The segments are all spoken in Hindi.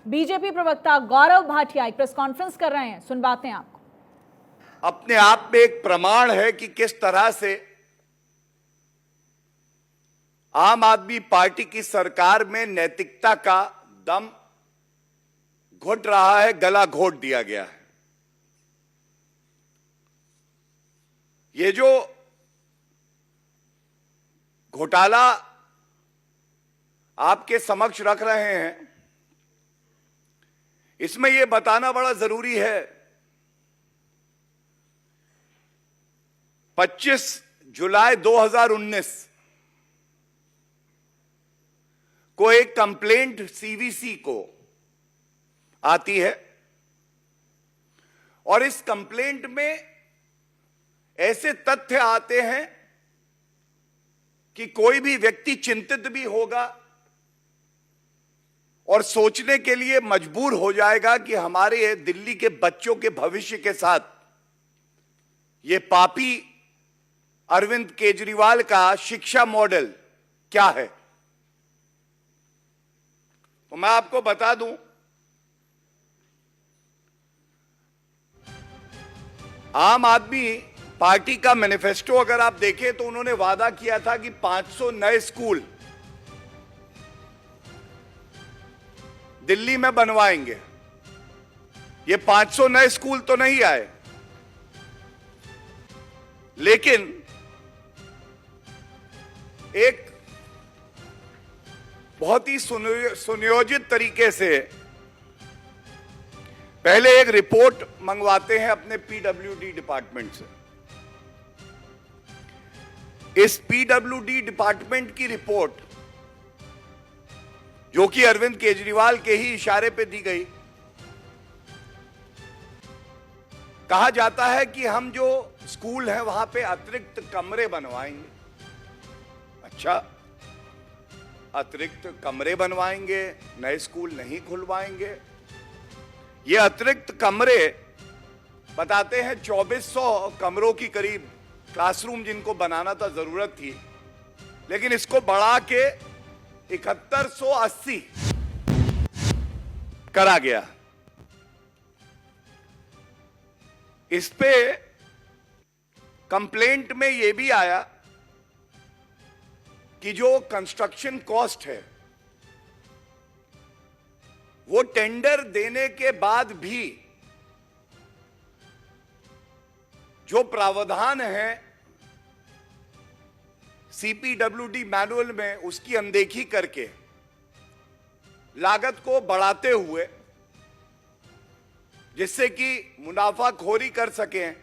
बीजेपी प्रवक्ता गौरव भाटिया एक प्रेस कॉन्फ्रेंस कर रहे हैं, सुन बातें आपको। अपने आप में एक प्रमाण है कि किस तरह से आम आदमी पार्टी की सरकार में नैतिकता का दम घुट रहा है, गला घोट दिया गया है। ये जो घोटाला आपके समक्ष रख रहे हैं, इसमें यह बताना बड़ा जरूरी है। 25 जुलाई 2019 को एक कंप्लेंट सीवीसी को आती है और इस कंप्लेंट में ऐसे तथ्य आते हैं कि कोई भी व्यक्ति चिंतित भी होगा और सोचने के लिए मजबूर हो जाएगा कि हमारे दिल्ली के बच्चों के भविष्य के साथ ये पापी अरविंद केजरीवाल का शिक्षा मॉडल क्या है। तो मैं आपको बता दूं, आम आदमी पार्टी का मैनिफेस्टो अगर आप देखें तो उन्होंने वादा किया था कि 500 नए स्कूल दिल्ली में बनवाएंगे। ये 500 नए स्कूल तो नहीं आए, लेकिन एक बहुत ही सुनियोजित तरीके से पहले एक रिपोर्ट मंगवाते हैं अपने पीडब्ल्यूडी डिपार्टमेंट से। इस पीडब्ल्यूडी डिपार्टमेंट की रिपोर्ट, जो कि अरविंद केजरीवाल के ही इशारे पे दी गई, कहा जाता है कि हम जो स्कूल है वहां पे अतिरिक्त कमरे बनवाएंगे। अच्छा, अतिरिक्त कमरे बनवाएंगे, नए स्कूल नहीं खुलवाएंगे। ये अतिरिक्त कमरे बताते हैं 2400 कमरों की करीब क्लासरूम जिनको बनाना था, जरूरत थी, लेकिन इसको बढ़ा के 7180 करा गया। इस पे कंप्लेंट में यह भी आया कि जो कंस्ट्रक्शन कॉस्ट है वो टेंडर देने के बाद भी जो प्रावधान है सीपीडब्ल्यूडी मैनुअल में, उसकी अनदेखी करके लागत को बढ़ाते हुए, जिससे कि मुनाफाखोरी कर सकें,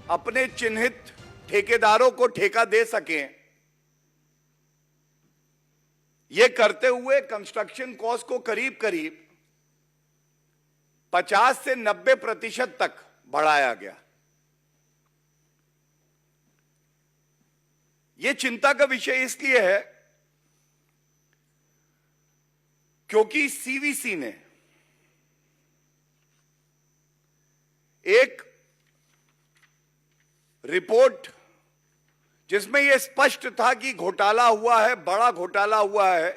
अपने चिन्हित ठेकेदारों को ठेका दे सकें, ये करते हुए कंस्ट्रक्शन कॉस्ट को करीब करीब 50 से 90% तक बढ़ाया गया। यह चिंता का विषय इसलिए है क्योंकि सीवीसी ने एक रिपोर्ट जिसमें यह स्पष्ट था कि घोटाला हुआ है, बड़ा घोटाला हुआ है,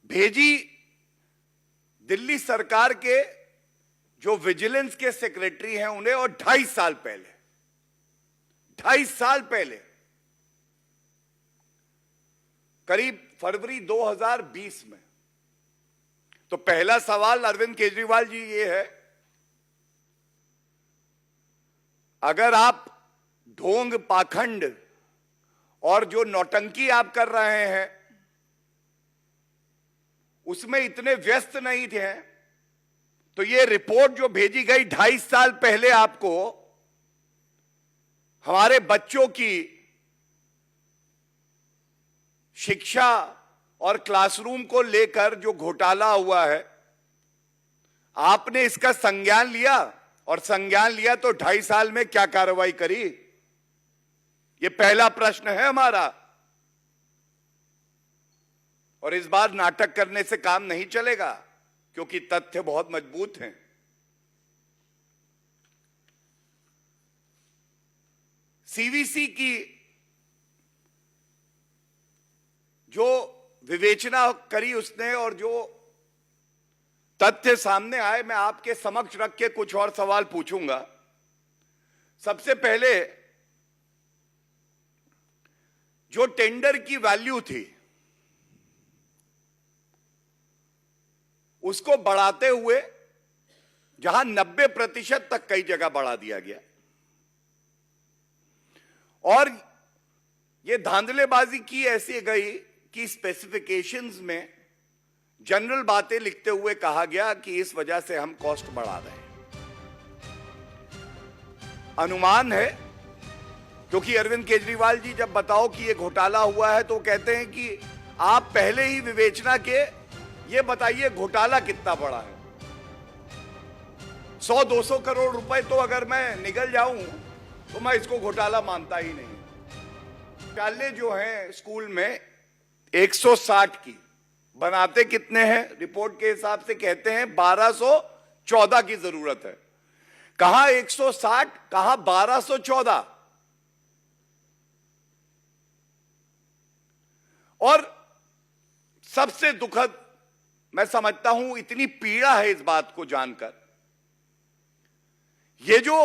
भेजी दिल्ली सरकार के जो विजिलेंस के सेक्रेटरी हैं उन्हें, और 2.5 साल पहले करीब फरवरी 2020 में। तो पहला सवाल अरविंद केजरीवाल जी ये है, अगर आप ढोंग, पाखंड और जो नौटंकी आप कर रहे हैं उसमें इतने व्यस्त नहीं थे, तो ये रिपोर्ट जो भेजी गई 2.5 साल पहले आपको, हमारे बच्चों की शिक्षा और क्लासरूम को लेकर जो घोटाला हुआ है, आपने इसका संज्ञान लिया, और संज्ञान लिया तो 2.5 साल में क्या कार्रवाई करी? ये पहला प्रश्न है हमारा। और इस बार नाटक करने से काम नहीं चलेगा, क्योंकि तथ्य बहुत मजबूत हैं। सीवीसी की विवेचना करी उसने और जो तथ्य सामने आए मैं आपके समक्ष रख के कुछ और सवाल पूछूंगा। सबसे पहले जो टेंडर की वैल्यू थी उसको बढ़ाते हुए जहां 90% तक कई जगह बढ़ा दिया गया और ये धांधलेबाजी की ऐसी गई कि स्पेसिफिकेशंस में जनरल बातें लिखते हुए कहा गया कि इस वजह से हम कॉस्ट बढ़ा रहे हैं। अनुमान है क्योंकि अरविंद केजरीवाल जी जब बताओ कि ये घोटाला हुआ है तो कहते हैं कि आप पहले ही विवेचना के ये बताइए घोटाला कितना बड़ा है। 100-200 करोड़ रुपए तो अगर मैं निकल जाऊं तो मैं इसको घोटाला मानता ही नहीं। शौचालय जो है स्कूल में 160 की बनाते कितने हैं? रिपोर्ट के हिसाब से कहते हैं 1214 की जरूरत है। कहां 160, कहां 1214। और सबसे दुखद मैं समझता हूं, इतनी पीड़ा है इस बात को जानकर, ये जो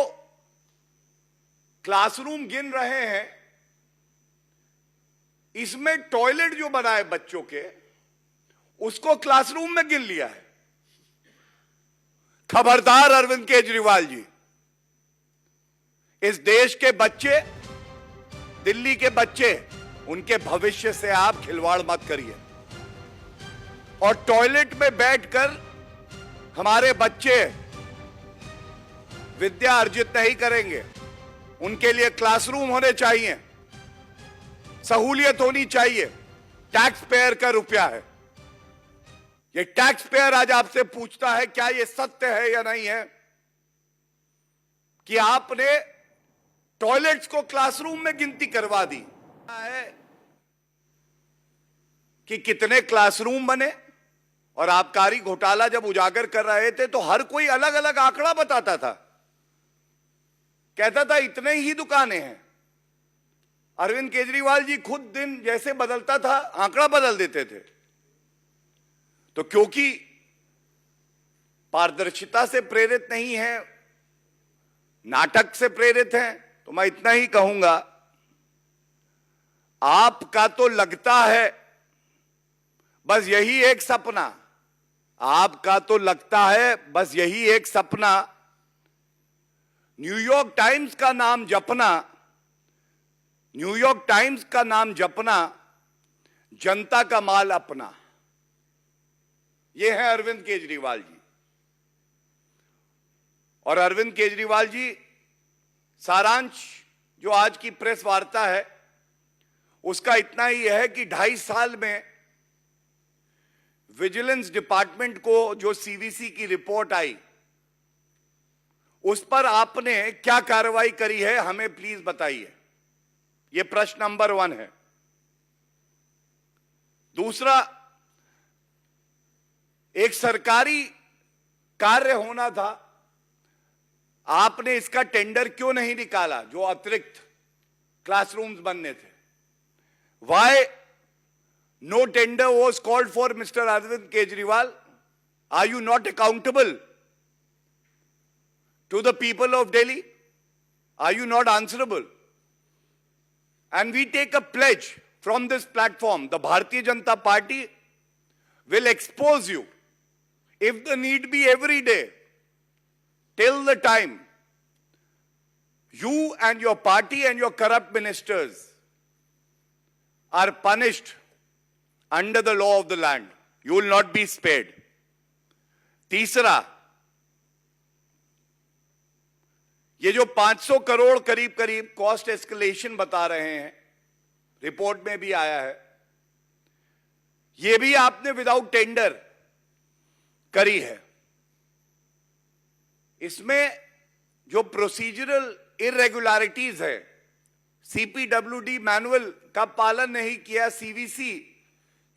क्लासरूम गिन रहे हैं इसमें टॉयलेट जो बनाए बच्चों के उसको क्लासरूम में गिन लिया है। खबरदार अरविंद केजरीवाल जी, इस देश के बच्चे, दिल्ली के बच्चे, उनके भविष्य से आप खिलवाड़ मत करिए। और टॉयलेट में बैठकर हमारे बच्चे विद्या अर्जित नहीं करेंगे। उनके लिए क्लासरूम होने चाहिए, सहूलियत होनी चाहिए। टैक्स पेयर का रुपया है। ये टैक्स पेयर आज आपसे पूछता है क्या ये सत्य है या नहीं है कि आपने टॉयलेट्स को क्लासरूम में गिनती करवा दी है कि कितने क्लासरूम बने। और आबकारी घोटाला जब उजागर कर रहे थे तो हर कोई अलग अलग आंकड़ा बताता था, कहता था इतने ही दुकानें हैं। अरविंद केजरीवाल जी खुद दिन जैसे बदलता था आंकड़ा बदल देते थे। तो क्योंकि पारदर्शिता से प्रेरित नहीं है, नाटक से प्रेरित हैं, तो मैं इतना ही कहूंगा, आपका तो लगता है बस यही एक सपना, आपका तो लगता है बस यही एक सपना, न्यूयॉर्क टाइम्स का नाम जपना, न्यूयॉर्क टाइम्स का नाम जपना, जनता का माल अपना। ये है अरविंद केजरीवाल जी। और अरविंद केजरीवाल जी, सारांश जो आज की प्रेस वार्ता है उसका इतना ही है कि 2.5 साल में विजिलेंस डिपार्टमेंट को जो सीवीसी की रिपोर्ट आई उस पर आपने क्या कार्रवाई करी है, हमें प्लीज बताइए। यह प्रश्न नंबर 1 है। दूसरा, एक सरकारी कार्य होना था, आपने इसका टेंडर क्यों नहीं निकाला जो अतिरिक्त क्लासरूम्स बनने थे? Why no tender was called for, Mr. Arvind Kejriwal? Are you not accountable to the people of Delhi? Are you not answerable? And we take a pledge from this platform. The Bharatiya Janata Party will expose you, if the need be, every day, till the time you and your party and your corrupt ministers are punished under the law of the land. You will not be spared. तीसरा, ये जो 500 करोड़ करीब करीब कॉस्ट एस्केलेशन बता रहे हैं, रिपोर्ट में भी आया है, ये भी आपने विदाउट टेंडर करी है। इसमें जो प्रोसीजरल इरेगुलरिटीज है, सीपीडब्ल्यूडी मैनुअल का पालन नहीं किया, सीवीसी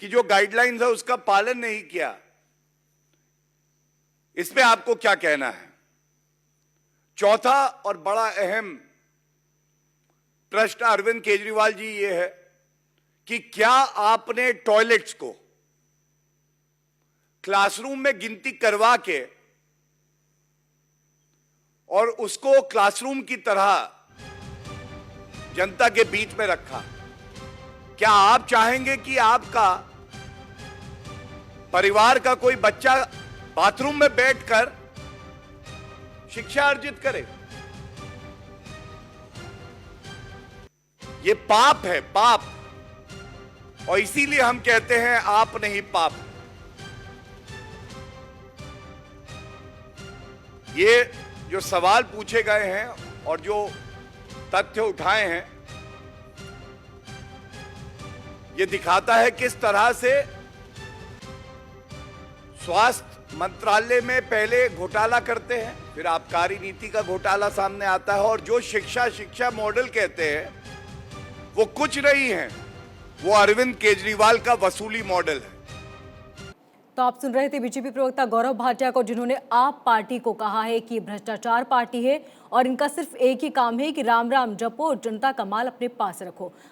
की जो गाइडलाइंस है उसका पालन नहीं किया, इस पे आपको क्या कहना है? चौथा और बड़ा अहम प्रश्न अरविंद केजरीवाल जी ये है कि क्या आपने टॉयलेट्स को क्लासरूम में गिनती करवा के और उसको क्लासरूम की तरह जनता के बीच में रखा? क्या आप चाहेंगे कि आपका परिवार का कोई बच्चा बाथरूम में बैठकर शिक्षा अर्जित करे? ये पाप है, पाप। और इसीलिए हम कहते हैं आप नहीं पाप। ये जो सवाल पूछे गए हैं और जो तथ्य उठाए हैं, ये दिखाता है किस तरह से स्वास्थ्य मंत्रालय में पहले घोटाला करते हैं, फिर आबकारी नीति का घोटाला सामने आता है, और जो शिक्षा मॉडल कहते हैं वो कुछ नहीं है, वो अरविंद केजरीवाल का वसूली मॉडल है। तो आप सुन रहे थे बीजेपी प्रवक्ता गौरव भाटिया को, जिन्होंने आप पार्टी को कहा है कि भ्रष्टाचार पार्टी है और इनका सिर्फ एक ही काम है कि राम राम जपो, जनता का माल अपने पास रखो।